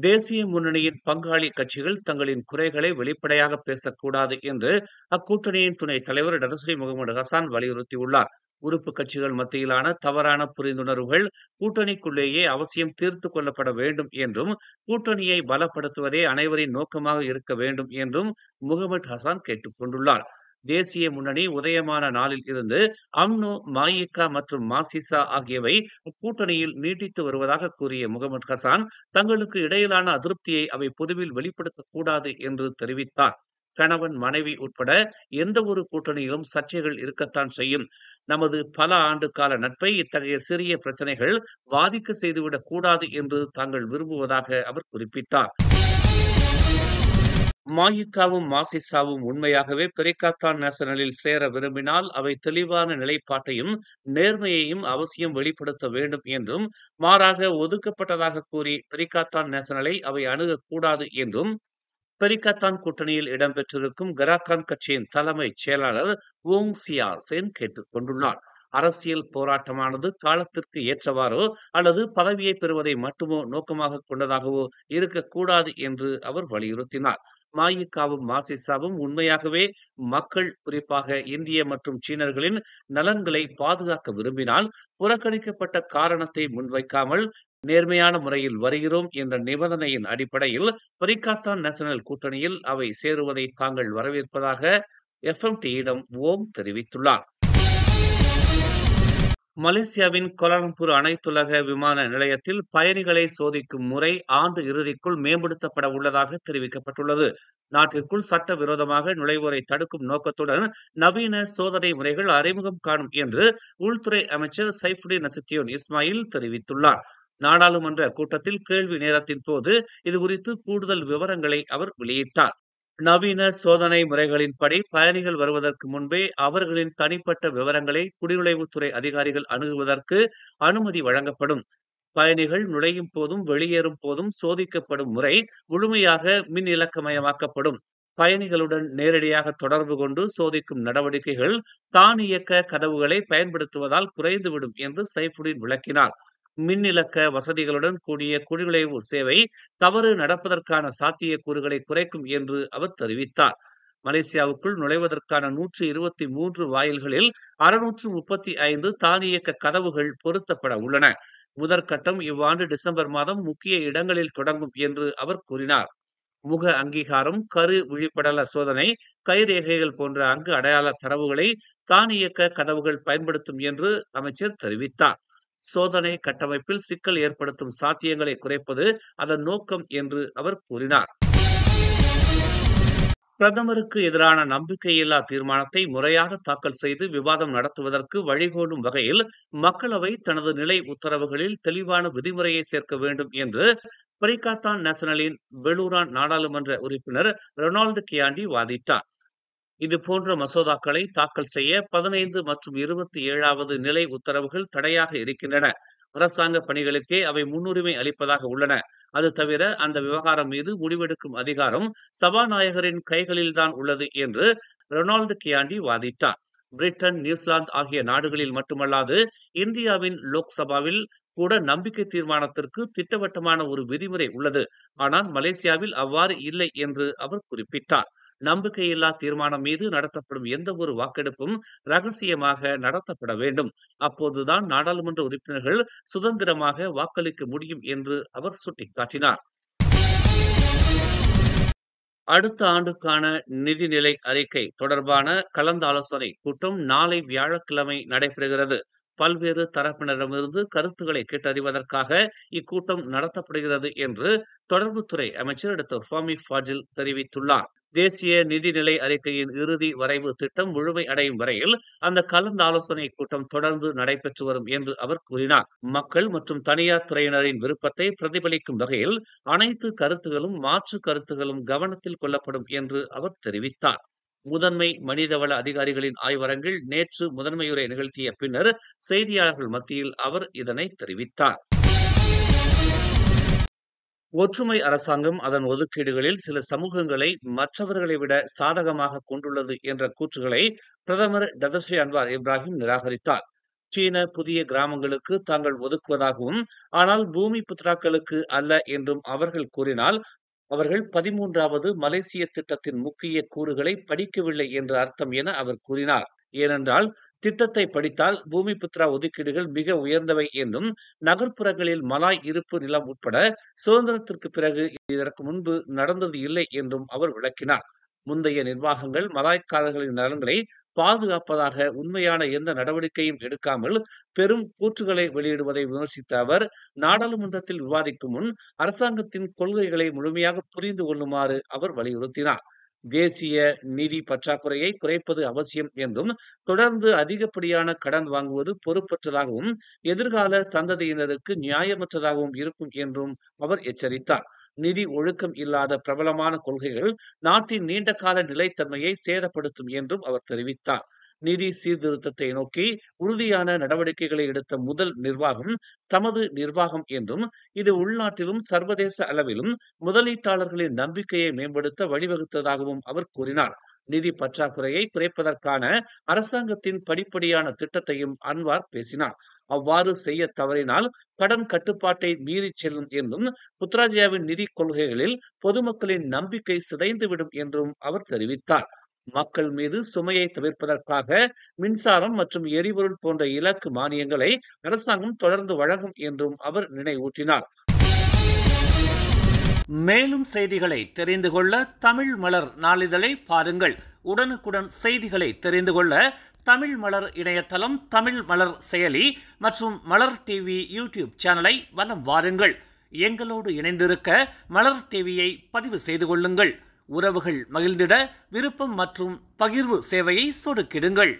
தேசிய முன்னணியின் பங்காளி கட்சிகள் தங்களின் குறைகளை வெளிப்படையாக பேசக்கூடாது என்று அக்கூட்டணியின் துணைத் தலைவர் டதஸ்ரீ முகமது ஹசான் வலியுறுத்தியுள்ளார். உறுப்பு கட்சிகள் மத்தியிலான தவறான புரிந்துணர்வுகள் கூட்டணிக்குள்ளேயே அவசியம் தீர்த்து கொள்ளப்பட வேண்டும் என்றும், கூட்டணியை பலப்படுத்துவதே அனைவரின் நோக்கமாக இருக்க வேண்டும் என்றும் முகமது ஹசான் கேட்டுக் கொண்டுள்ளார். தேசிய முன்னணி உதயமான நாளில் இருந்து அம்னோ, மஇகா மற்றும் மசிசா ஆகியவை கூட்டணியில் நீட்டித்து வருவதாக கூறிய முகமது ஹசான், தங்களுக்கு இடையிலான அதிருப்தியை அவை பொதுவில் வெளிப்படுத்தக்கூடாது என்று தெரிவித்தார். கணவன், மனைவி உட்பட எந்த ஒரு கூட்டணியிலும் சர்ச்சைகள் இருக்கத்தான் செய்யும். நமது பல ஆண்டு கால நட்பை இத்தகைய சிறிய பிரச்சனைகள் பாதிக்க செய்துவிடக் கூடாது என்று தாங்கள் விரும்புவதாக அவர் குறிப்பிட்டார். மஇகாவும் மசிசாவும் உண்மையாகவே பெரிக்காத்தான் நேஷனலில் சேர விரும்பினால் அவை தெளிவான நிலைப்பாட்டையும் நேர்மையையும் அவசியம் வெளிப்படுத்த வேண்டும் என்றும், மாறாக ஒதுக்கப்பட்டதாக கூறி பெரிக்காத்தான் நேஷனலை அவை அணுகக்கூடாது என்றும் பெரிக்காத்தான் கூட்டணியில் இடம்பெற்றிருக்கும் கராக்கான் கட்சியின் தலைமைச் செயலாளர் வோங் சியா சென் கேட்டுக் கொண்டுள்ளார். அரசியல் போராட்டமானது காலத்திற்கு ஏற்றவாறோ அல்லது பதவியை பெறுவதை மட்டுமோ நோக்கமாக கொண்டதாகவோ இருக்கக்கூடாது என்று அவர் வலியுறுத்தினார். மஇகாவும் மசிசாவும் உண்மையாகவே மக்கள், குறிப்பாக இந்திய மற்றும் சீனர்களின் நலன்களை பாதுகாக்க விரும்பினால், புறக்கணிக்கப்பட்ட காரணத்தை முன்வைக்காமல் நேர்மையான முறையில் வருகிறோம் என்ற நிபந்தனையின் அடிப்படையில் பெரிக்காத்தான் நேஷனல் கூட்டணியில் அவை சேருவதை தாங்கள் வரவேற்பதாக எஃப்எம்டியிடம் ஓம் தெரிவித்துள்ளார். மலேசியாவின் கோலாலம்பூர் அனைத்துலக விமான நிலையத்தில் பயணிகளை சோதிக்கும் முறை ஆண்டு இறுதிக்குள் மேம்படுத்தப்பட உள்ளதாக தெரிவிக்கப்பட்டுள்ளது. நாட்டிற்குள் சட்டவிரோதமாக நுழைவோரை தடுக்கும் நோக்கத்துடன் நவீன சோதனை முறைகள் அறிமுகம் காணும் என்று உள்துறை அமைச்சர் சைஃபுடின் நசுத்தியோன் இஸ்மாயில் தெரிவித்துள்ளார். நாடாளுமன்ற கூட்டத்தில் கேள்வி நேரத்தின் போது இதுகுறித்து கூடுதல் விவரங்களை அவர் வெளியிட்டார். நவீன சோதனை முறைகளின்படி பயணிகள் வருவதற்கு முன்பே அவர்களின் தனிப்பட்ட விவரங்களை குடிநுழைவுத்துறை அதிகாரிகள் அணுகுவதற்கு அனுமதி வழங்கப்படும். பயணிகள் நுழையும் போதும் வெளியேறும் போதும் சோதிக்கப்படும் முறை முழுமையாக மின் இலக்கமயமாக்கப்படும். பயணிகளுடன் நேரடியாக தொடர்பு கொண்டு சோதிக்கும் நடவடிக்கைகள் தானியக்க கதவுகளை பயன்படுத்துவதால் குறைந்துவிடும் என்று சைஃபுடின் விளக்கினார். மின்னிலக்க வசதிகளுடன் கூடிய குடிநுழைவு சேவை தவறு நடப்பதற்கான சாத்தியக்கூறுகளை குறைக்கும் என்று அவர் தெரிவித்தார். மலேசியாவுக்குள் நுழைவதற்கான 123 வாயில்களில் 635 தானியக்க கதவுகள் பொருத்தப்பட உள்ளன. முதற்கட்டம் இவ்வாண்டு டிசம்பர் மாதம் முக்கிய இடங்களில் தொடங்கும் என்று அவர் கூறினார். முக அங்கீகாரம், கரு விழிப்படல சோதனை, கைரேகைகள் போன்ற அங்கு அடையாள தரவுகளை தானியக்க கதவுகள் பயன்படுத்தும் என்று அமைச்சர் தெரிவித்தார். சோதனை கட்டமைப்பில் சிக்கல் ஏற்படுத்தும் சாத்தியங்களை குறைப்பது அதன் நோக்கம் என்று அவர் கூறினார். பிரதமருக்கு எதிரான நம்பிக்கையில்லா தீர்மானத்தை முறையாக தாக்கல் செய்து விவாதம் நடத்துவதற்கு வழிகோலும் வகையில் மக்களவை தனது நிலை உத்தரவுகளில் தெளிவான விதிமுறையை சேர்க்க வேண்டும் என்று பெரிக்காத்தான் நேஷனலின் பெலூரான் நாடாளுமன்ற உறுப்பினர் ரொனால்டு கியாண்டி வாதிட்டார். இதுபோன்ற மசோதாக்களை தாக்கல் செய்ய 15 மற்றும் 27வது நிலை உத்தரவுகள் தடையாக இருக்கின்றன. அரசாங்க பணிகளுக்கே அவை முன்னுரிமை அளிப்பதாக உள்ளன. அது தவிர அந்த விவகாரம் மீது முடிவெடுக்கும் அதிகாரம் சபாநாயகரின் கைகளில்தான் உள்ளது என்று ரொனால்டு கியாண்டி வாதிட்டார். பிரிட்டன், நியூசிலாந்து ஆகிய நாடுகளில் மட்டுமல்லாது இந்தியாவின் லோக்சபாவில் கூட நம்பிக்கை தீர்மானத்திற்கு திட்டவட்டமான ஒரு விதிமுறை உள்ளது. ஆனால் மலேசியாவில் அவ்வாறு இல்லை என்று அவர் குறிப்பிட்டார். நம்பிக்கையில்லா தீர்மானம் மீது நடத்தப்படும் எந்த ஒரு வாக்கெடுப்பும் ரகசியமாக நடத்தப்பட வேண்டும். அப்போதுதான் நாடாளுமன்ற உறுப்பினர்கள் சுதந்திரமாக வாக்களிக்க முடியும் என்று அவர் சுட்டிக்காட்டினார். அடுத்த ஆண்டுக்கான நிதிநிலை அறிக்கை தொடர்பான கலந்தாலோசனை கூட்டம் நாளை வியாழக்கிழமை நடைபெறுகிறது. பல்வேறு தரப்பினரிடமிருந்து கருத்துக்களை கேட்டறிவதற்காக இக்கூட்டம் நடத்தப்படுகிறது என்று தொடர்புத்துறை அமைச்சர் டாக்டர் ஃபாமி ஃபாஜில் தெரிவித்துள்ளார். தேசிய நிதிநிலை அறிக்கையின் இறுதி வரைவு திட்டம் முழுமை அடையும் வரையில் அந்த கலந்தாலோசனை கூட்டம் தொடர்ந்து நடைபெற்று வரும் என்று அவர் கூறினார். மக்கள் மற்றும் தனியார் துறையினரின் விருப்பத்தை பிரதிபலிக்கும் வகையில் அனைத்து கருத்துகளும் மாற்று கருத்துகளும் கவனத்தில் கொள்ளப்படும் என்று அவர் தெரிவித்தார். முதன்மை மனிதவள அதிகாரிகளின் ஆய்வரங்கில் நேற்று முதன்மையுரை நிகழ்த்திய பின்னர் செய்தியாளர்கள் மத்தியில் அவர் இதனை தெரிவித்தார். ஒற்றுமை அரசாங்கம் அதன் ஒதுக்கீடுகளில் சில சமூகங்களை மற்றவர்களை விட சாதகமாக கொண்டுள்ளது என்ற கூற்றுகளை பிரதமர் டதஸ்ரீ அன்வார் இப்ராஹிம் நிராகரித்தார். சீன புதிய கிராமங்களுக்கு தாங்கள் ஒதுக்குவதாகவும், ஆனால் பூமி புத்ராக்களுக்கு அல்ல என்றும் அவர்கள் கூறினால், அவர்கள் 13வது மலேசிய திட்டத்தின் முக்கிய கூறுகளை படிக்கவில்லை என்று அர்த்தம் என அவர் கூறினார். ஏனென்றால், திட்டத்தை படித்தால் பூமிபுத்ரா ஒதுக்கீடுகள் மிக உயர்ந்தவை என்றும், நகர்ப்புறங்களில் மலாய் இருப்பு நிலம் உட்பட சுதந்திரத்திற்கு பிறகு இதற்கு முன்பு நடந்தது இல்லை என்றும் அவர் விளக்கினார். முந்தைய நிர்வாகங்கள் மலாய்க்காரர்களின் நலன்களை பாதுகாப்பதாக உண்மையான எந்த நடவடிக்கையும் எடுக்காமல் பெரும் கூற்றுகளை வெளியிடுவதை விமர்சித்த அவர், நாடாளுமன்றத்தில் விவாதிக்கும் முன் அரசாங்கத்தின் கொள்கைகளை முழுமையாக புரிந்து கொள்ளுமாறு அவர் வலியுறுத்தினார். தேசிய நிதி பற்றாக்குறையை குறைப்பது அவசியம் என்றும், தொடர்ந்து அதிகப்படியான கடன் வாங்குவது பொறுப்பற்றதாகவும், எதிர்கால சந்ததியினருக்கு நியாயமற்றதாகவும் இருக்கும் என்றும் அவர் எச்சரித்தார். நிதி ஒழுக்கம் இல்லாத பிரபலமான கொள்கைகள் நாட்டின் நீண்டகால நிலைத்தன்மையை சேதப்படுத்தும் என்றும் அவர் தெரிவித்தார். நிதி சீர்திருத்தத்தை நோக்கி உறுதியான நடவடிக்கைகளை எடுத்த முதல் நிர்வாகம் தமது நிர்வாகம் என்றும், இது உள்நாட்டிலும் சர்வதேச அளவிலும் முதலீட்டாளர்களின் நம்பிக்கையை மேம்படுத்த வழிவகுத்ததாகவும் அவர் கூறினார். நிதி பற்றாக்குறையை குறைப்பதற்கான அரசாங்கத்தின் படிப்படியான திட்டத்தையும் அன்வார் பேசினார். அவ்வாறு செய்ய தவறினால் கடன் கட்டுப்பாட்டை மீறிச் செல்லும் என்றும், புத்ராஜயாவின் நிதி கொள்கைகளில் பொதுமக்களின் நம்பிக்கை சிதைந்துவிடும் என்றும் அவர் தெரிவித்தார். மக்கள் மீது சுமையை தவிர்ப்பதற்காக மின்சாரம் மற்றும் எரிபொருள் போன்ற இலக்கு மானியங்களை அரசாங்கம் தொடர்ந்து வழங்கும் என்றும் அவர் நினைவூட்டினார். மேலும் செய்திகளை தெரிந்து கொள்ள தமிழ் மலர் நாளிதழை பாருங்கள். உடனுக்குடன் செய்திகளை தெரிந்து கொள்ள தமிழ் மலர் இணையதளம், தமிழ் மலர் செயலி மற்றும் மலர் டிவி யூடியூப் சேனலை வலம் வாருங்கள். எங்களோடு இணைந்திருக்க மலர் டிவியை பதிவு செய்து கொள்ளுங்கள். உறவுகள் மகிழ்ந்திட விருப்பம் மற்றும் பகிர்வு சேவையை சொடுக்கிடுங்கள்.